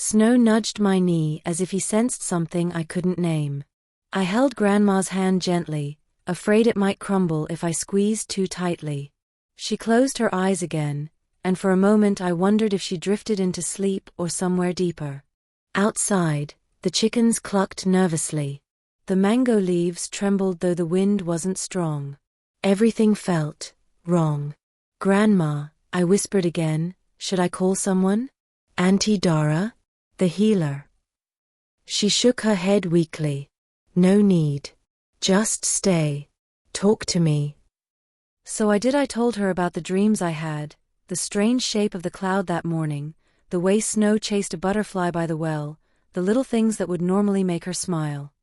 Snow nudged my knee as if he sensed something I couldn't name. I held Grandma's hand gently, afraid it might crumble if I squeezed too tightly. She closed her eyes again, and for a moment I wondered if she drifted into sleep or somewhere deeper. Outside, the chickens clucked nervously. The mango leaves trembled though the wind wasn't strong. Everything felt wrong. "Grandma," I whispered again, "should I call someone? Auntie Dara? The healer?" She shook her head weakly. "No need. Just stay. Talk to me." So I did. I told her about the dreams I had, the strange shape of the cloud that morning, the way Snow chased a butterfly by the well, the little things that would normally make her smile.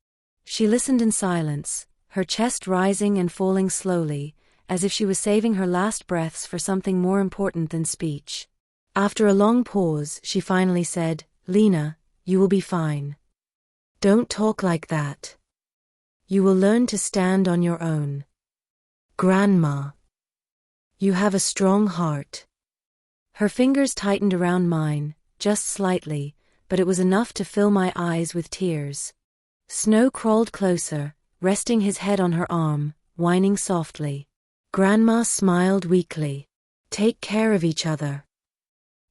She listened in silence, her chest rising and falling slowly, as if she was saving her last breaths for something more important than speech. After a long pause, she finally said, "Lena, you will be fine. Don't talk like that. You will learn to stand on your own. Grandma, you have a strong heart." Her fingers tightened around mine, just slightly, but it was enough to fill my eyes with tears. Snow crawled closer, resting his head on her arm, whining softly. Grandma smiled weakly. "Take care of each other."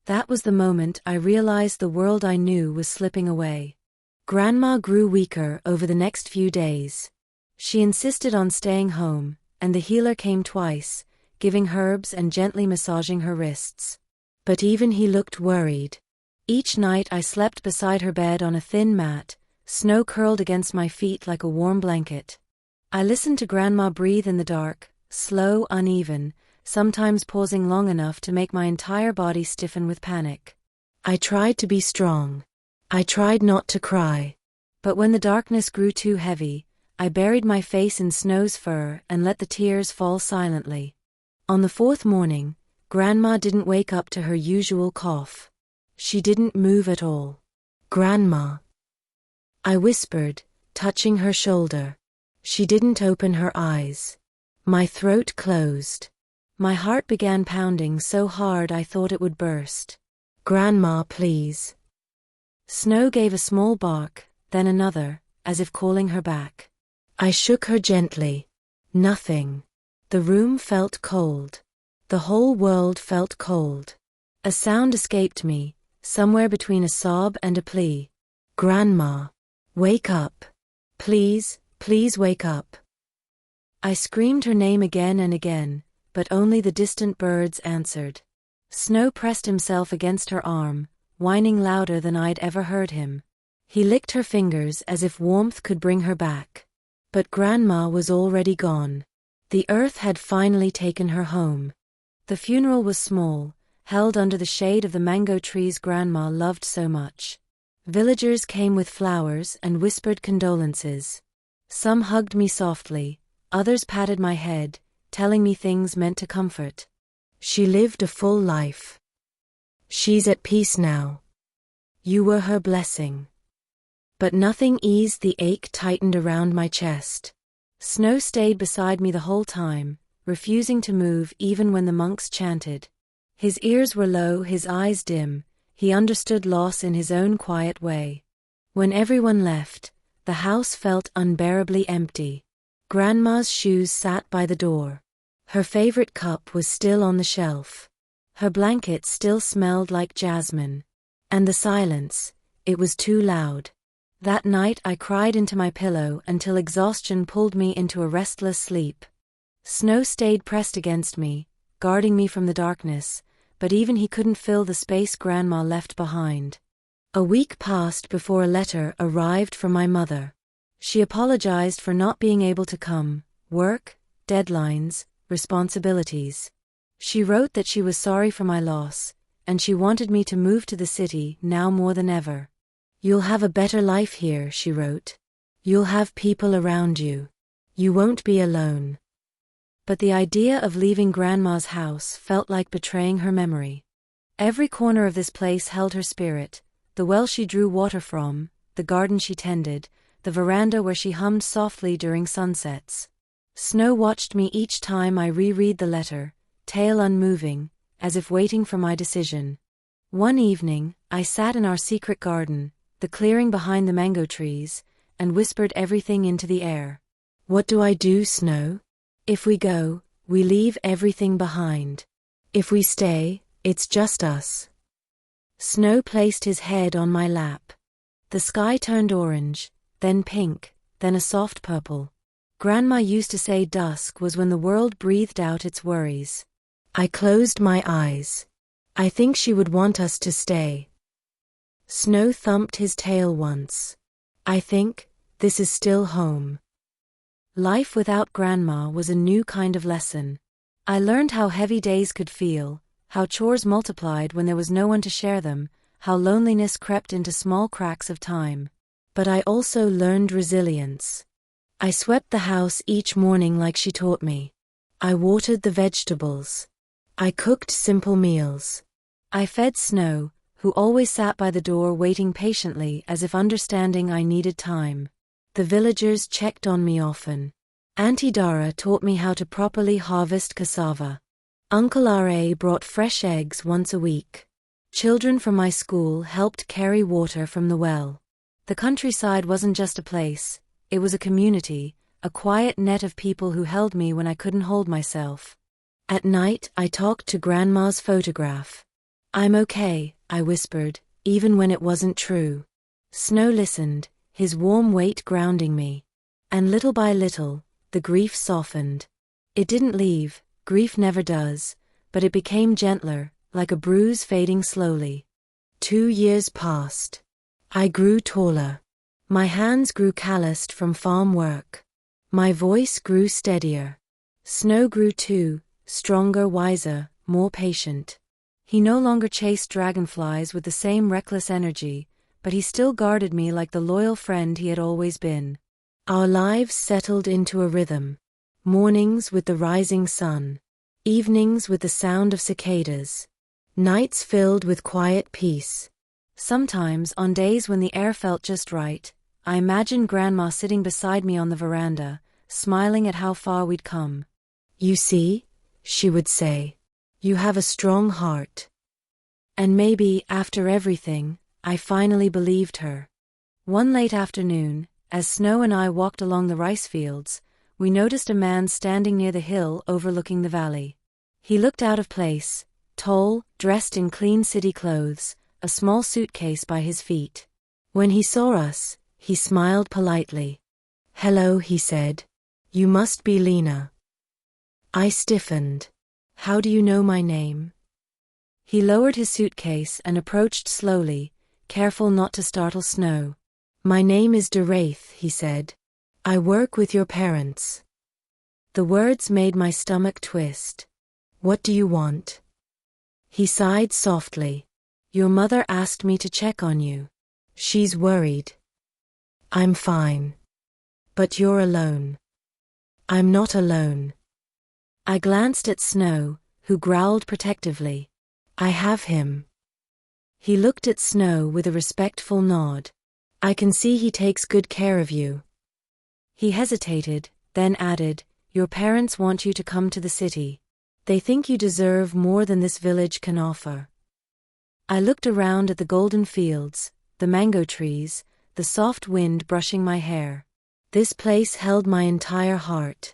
That was the moment I realized the world I knew was slipping away. Grandma grew weaker over the next few days. She insisted on staying home, and the healer came twice, giving herbs and gently massaging her wrists. But even he looked worried. Each night I slept beside her bed on a thin mat, Snow curled against my feet like a warm blanket. I listened to Grandma breathe in the dark, slow, uneven, sometimes pausing long enough to make my entire body stiffen with panic. I tried to be strong. I tried not to cry. But when the darkness grew too heavy, I buried my face in Snow's fur and let the tears fall silently. On the fourth morning, Grandma didn't wake up to her usual cough. She didn't move at all. "Grandma," I whispered, touching her shoulder. She didn't open her eyes. My throat closed. My heart began pounding so hard I thought it would burst. "Grandma, please." Snow gave a small bark, then another, as if calling her back. I shook her gently. Nothing. The room felt cold. The whole world felt cold. A sound escaped me, somewhere between a sob and a plea. "Grandma, wake up. Please, please wake up." I screamed her name again and again, but only the distant birds answered. Snow pressed himself against her arm, whining louder than I'd ever heard him. He licked her fingers as if warmth could bring her back. But Grandma was already gone. The earth had finally taken her home. The funeral was small, held under the shade of the mango trees Grandma loved so much. Villagers came with flowers and whispered condolences. Some hugged me softly, others patted my head, telling me things meant to comfort. "She lived a full life. She's at peace now. You were her blessing." But nothing eased the ache tightened around my chest. Snow stayed beside me the whole time, refusing to move even when the monks chanted. His ears were low, his eyes dim. He understood loss in his own quiet way. When everyone left, the house felt unbearably empty. Grandma's shoes sat by the door. Her favorite cup was still on the shelf. Her blanket still smelled like jasmine. And the silence, it was too loud. That night I cried into my pillow until exhaustion pulled me into a restless sleep. Snow stayed pressed against me, guarding me from the darkness, but even he couldn't fill the space Grandma left behind. A week passed before a letter arrived from my mother. She apologized for not being able to come, work, deadlines, responsibilities. She wrote that she was sorry for my loss, and she wanted me to move to the city now more than ever. "You'll have a better life here," she wrote. "You'll have people around you. You won't be alone." But the idea of leaving Grandma's house felt like betraying her memory. Every corner of this place held her spirit, the well she drew water from, the garden she tended, the veranda where she hummed softly during sunsets. Snow watched me each time I reread the letter, tail unmoving, as if waiting for my decision. One evening, I sat in our secret garden, the clearing behind the mango trees, and whispered everything into the air. What do I do, Snow? If we go, we leave everything behind. If we stay, it's just us. Snow placed his head on my lap. The sky turned orange, then pink, then a soft purple. Grandma used to say dusk was when the world breathed out its worries. I closed my eyes. I think she would want us to stay. Snow thumped his tail once. I think, this is still home. Life without Grandma was a new kind of lesson. I learned how heavy days could feel, how chores multiplied when there was no one to share them, how loneliness crept into small cracks of time. But I also learned resilience. I swept the house each morning like she taught me. I watered the vegetables. I cooked simple meals. I fed Snow, who always sat by the door waiting patiently as if understanding I needed time. The villagers checked on me often. Auntie Dara taught me how to properly harvest cassava. Uncle R.A. brought fresh eggs once a week. Children from my school helped carry water from the well. The countryside wasn't just a place, it was a community, a quiet net of people who held me when I couldn't hold myself. At night, I talked to Grandma's photograph. I'm okay, I whispered, even when it wasn't true. Snow listened, his warm weight grounding me. And little by little, the grief softened. It didn't leave, grief never does, but it became gentler, like a bruise fading slowly. 2 years passed. I grew taller. My hands grew calloused from farm work. My voice grew steadier. Snow grew too, stronger, wiser, more patient. He no longer chased dragonflies with the same reckless energy, but he still guarded me like the loyal friend he had always been. Our lives settled into a rhythm. Mornings with the rising sun. Evenings with the sound of cicadas. Nights filled with quiet peace. Sometimes, on days when the air felt just right, I imagined Grandma sitting beside me on the veranda, smiling at how far we'd come. You see, she would say, you have a strong heart. And maybe, after everything, I finally believed her. One late afternoon, as Snow and I walked along the rice fields, we noticed a man standing near the hill overlooking the valley. He looked out of place, tall, dressed in clean city clothes, a small suitcase by his feet. When he saw us, he smiled politely. Hello, he said. You must be Lena. I stiffened. How do you know my name? He lowered his suitcase and approached slowly, careful not to startle Snow. My name is Daraith, he said. I work with your parents. The words made my stomach twist. What do you want? He sighed softly. Your mother asked me to check on you. She's worried. I'm fine. But you're alone. I'm not alone. I glanced at Snow, who growled protectively. I have him. He looked at Snow with a respectful nod. I can see he takes good care of you. He hesitated, then added, Your parents want you to come to the city. They think you deserve more than this village can offer. I looked around at the golden fields, the mango trees, the soft wind brushing my hair. This place held my entire heart.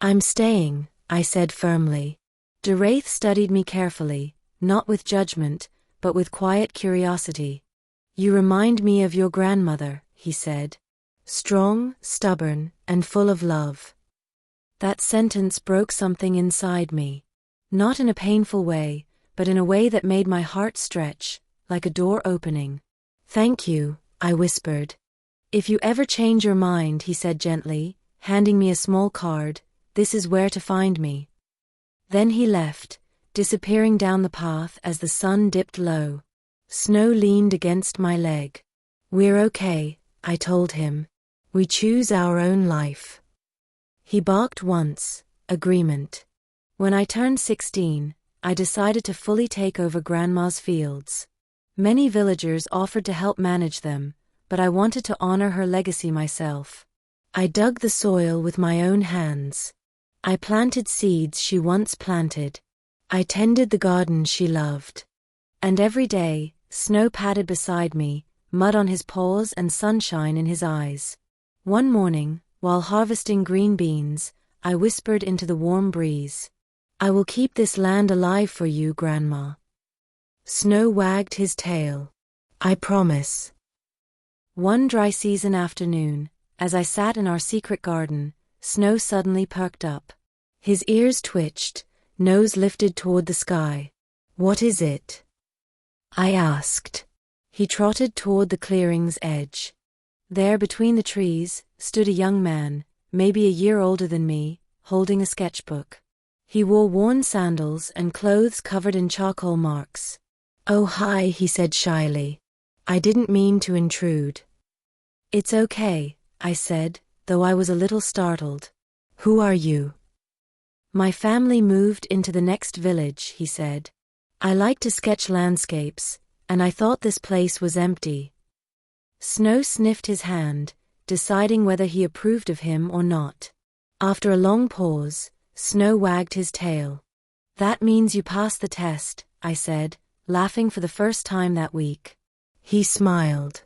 I'm staying, I said firmly. Daraith studied me carefully, not with judgment, but with quiet curiosity. You remind me of your grandmother, he said. Strong, stubborn, and full of love. That sentence broke something inside me. Not in a painful way, but in a way that made my heart stretch, like a door opening. Thank you, I whispered. If you ever change your mind, he said gently, handing me a small card, this is where to find me. Then he left, disappearing down the path as the sun dipped low. Snow leaned against my leg. We're okay, I told him. We choose our own life. He barked once, agreement. When I turned 16, I decided to fully take over Grandma's fields. Many villagers offered to help manage them, but I wanted to honor her legacy myself. I dug the soil with my own hands. I planted seeds she once planted. I tended the garden she loved. And every day, Snow padded beside me, mud on his paws and sunshine in his eyes. One morning, while harvesting green beans, I whispered into the warm breeze, "I will keep this land alive for you, Grandma." Snow wagged his tail. "I promise." One dry season afternoon, as I sat in our secret garden, Snow suddenly perked up. His ears twitched, nose lifted toward the sky. "What is it?" I asked. He trotted toward the clearing's edge. There between the trees stood a young man, maybe a year older than me, holding a sketchbook. He wore worn sandals and clothes covered in charcoal marks. "Oh hi," he said shyly. "I didn't mean to intrude." "It's okay," I said, though I was a little startled. "Who are you?" "My family moved into the next village," he said. "I like to sketch landscapes, and I thought this place was empty." Snow sniffed his hand, deciding whether he approved of him or not. After a long pause, Snow wagged his tail. "That means you passed the test," I said, laughing for the first time that week. He smiled.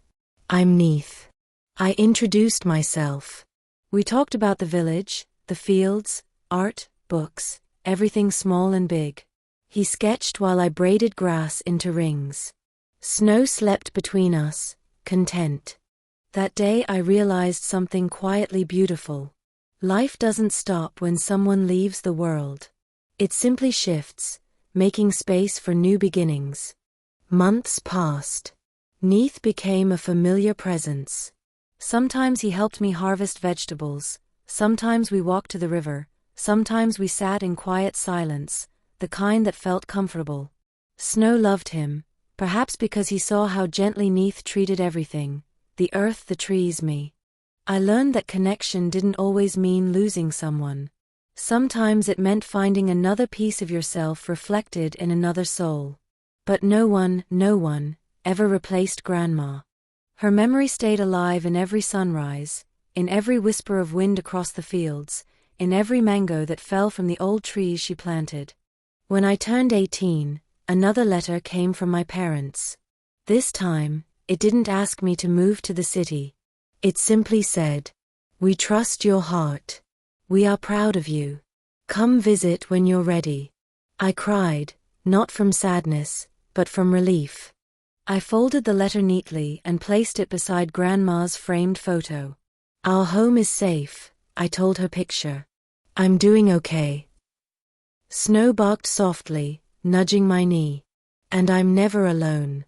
"I'm Neith." I introduced myself. We talked about the village, the fields, art, books, everything small and big. He sketched while I braided grass into rings. Snow slept between us, content. That day I realized something quietly beautiful. Life doesn't stop when someone leaves the world. It simply shifts, making space for new beginnings. Months passed. Neith became a familiar presence. Sometimes he helped me harvest vegetables, sometimes we walked to the river, sometimes we sat in quiet silence, the kind that felt comfortable. Snow loved him, perhaps because he saw how gently Neith treated everything, the earth, the trees, me. I learned that connection didn't always mean losing someone. Sometimes it meant finding another piece of yourself reflected in another soul. But no one, ever replaced Grandma. Her memory stayed alive in every sunrise, in every whisper of wind across the fields, in every mango that fell from the old trees she planted. When I turned 18, another letter came from my parents. This time, it didn't ask me to move to the city. It simply said, "We trust your heart. We are proud of you. Come visit when you're ready." I cried, not from sadness, but from relief. I folded the letter neatly and placed it beside Grandma's framed photo. "Our home is safe," I told her picture. "I'm doing okay." Snow barked softly, nudging my knee. "And I'm never alone."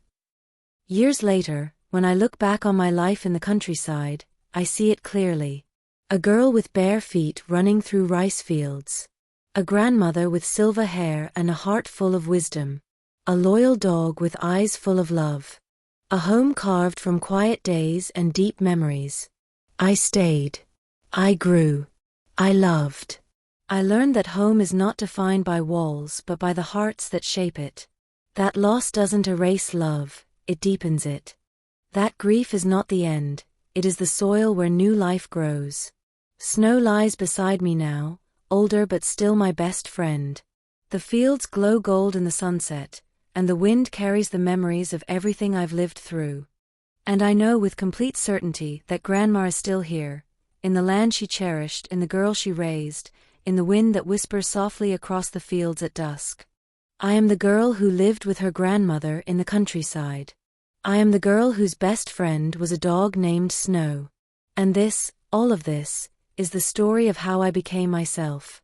Years later, when I look back on my life in the countryside, I see it clearly. A girl with bare feet running through rice fields. A grandmother with silver hair and a heart full of wisdom. A loyal dog with eyes full of love. A home carved from quiet days and deep memories. I stayed. I grew. I loved. I learned that home is not defined by walls but by the hearts that shape it. That loss doesn't erase love, it deepens it. That grief is not the end, it is the soil where new life grows. Snow lies beside me now, older but still my best friend. The fields glow gold in the sunset, and the wind carries the memories of everything I've lived through. And I know with complete certainty that Grandma is still here, in the land she cherished, in the girl she raised, in the wind that whispers softly across the fields at dusk. I am the girl who lived with her grandmother in the countryside. I am the girl whose best friend was a dog named Snow. And this, all of this, is the story of how I became myself.